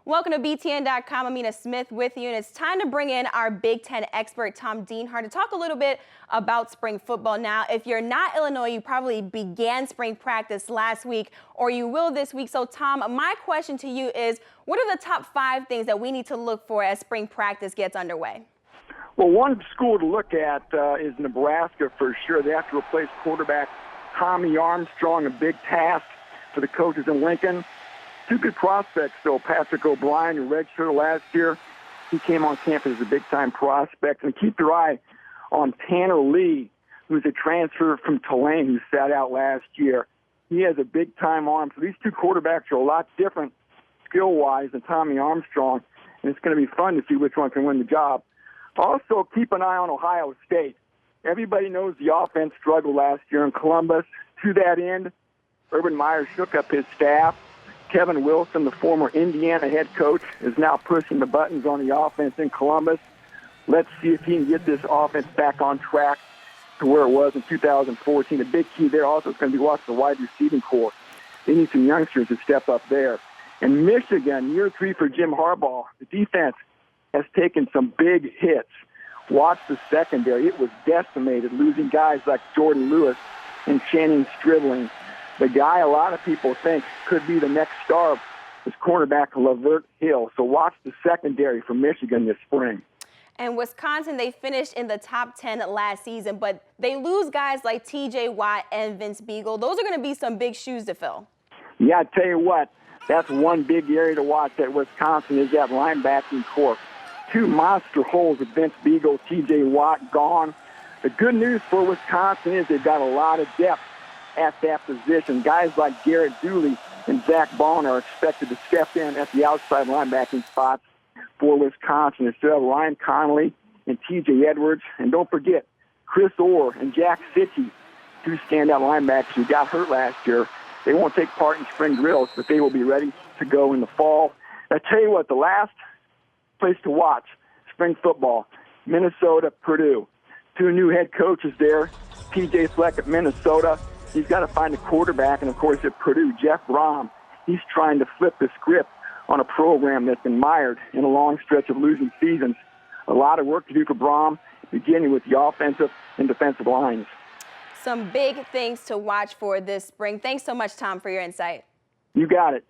Welcome to BTN.com. Amina Smith with you, and it's time to bring in our Big Ten expert, Tom Dienhart, to talk a little bit about spring football. Now, if you're not Illinois, you probably began spring practice last week, or you will this week. So, Tom, my question to you is, what are the top 5 things that we need to look for as spring practice gets underway? Well, one school to look at is Nebraska for sure. They have to replace quarterback Tommy Armstrong, a big task for the coaches in Lincoln. 2 good prospects, though. Patrick O'Brien, who redshirted last year, he came on campus as a big-time prospect. And keep your eye on Tanner Lee, who's a transfer from Tulane who sat out last year. He has a big-time arm. So these 2 quarterbacks are a lot different skill-wise than Tommy Armstrong, and it's going to be fun to see which one can win the job. Also, keep an eye on Ohio State. Everybody knows the offense struggled last year in Columbus. To that end, Urban Meyer shook up his staff. Kevin Wilson, the former Indiana head coach, is now pushing the buttons on the offense in Columbus. Let's see if he can get this offense back on track to where it was in 2014. The big key there also is going to be watching the wide receiving corps. They need some youngsters to step up there. And Michigan, year 3 for Jim Harbaugh, the defense has taken some big hits. Watch the secondary. It was decimated, losing guys like Jordan Lewis and Channing Stribling. The guy a lot of people think could be the next star is cornerback Lavert Hill. So watch the secondary for Michigan this spring. And Wisconsin, they finished in the top 10 last season, but they lose guys like T.J. Watt and Vince Beagle. Those are going to be some big shoes to fill. Yeah, I tell you what, that's one big area to watch at Wisconsin is that linebacking corps. 2 monster holes with Vince Beagle, T.J. Watt gone. The good news for Wisconsin is they've got a lot of depth at that position. Guys like Garrett Dooley and Zach Bond are expected to step in at the outside linebacking spots for Wisconsin. They still have Ryan Connolly and T.J. Edwards. And don't forget, Chris Orr and Jack Sitchie, 2 standout linebackers who got hurt last year. They won't take part in spring drills, but they will be ready to go in the fall. I tell you what, the last place to watch spring football, Minnesota, Purdue. 2 new head coaches there. P.J. Fleck at Minnesota. He's got to find a quarterback, and, of course, at Purdue, Jeff Brom. He's trying to flip the script on a program that's been mired in a long stretch of losing seasons. A lot of work to do for Brom, beginning with the offensive and defensive lines. Some big things to watch for this spring. Thanks so much, Tom, for your insight. You got it.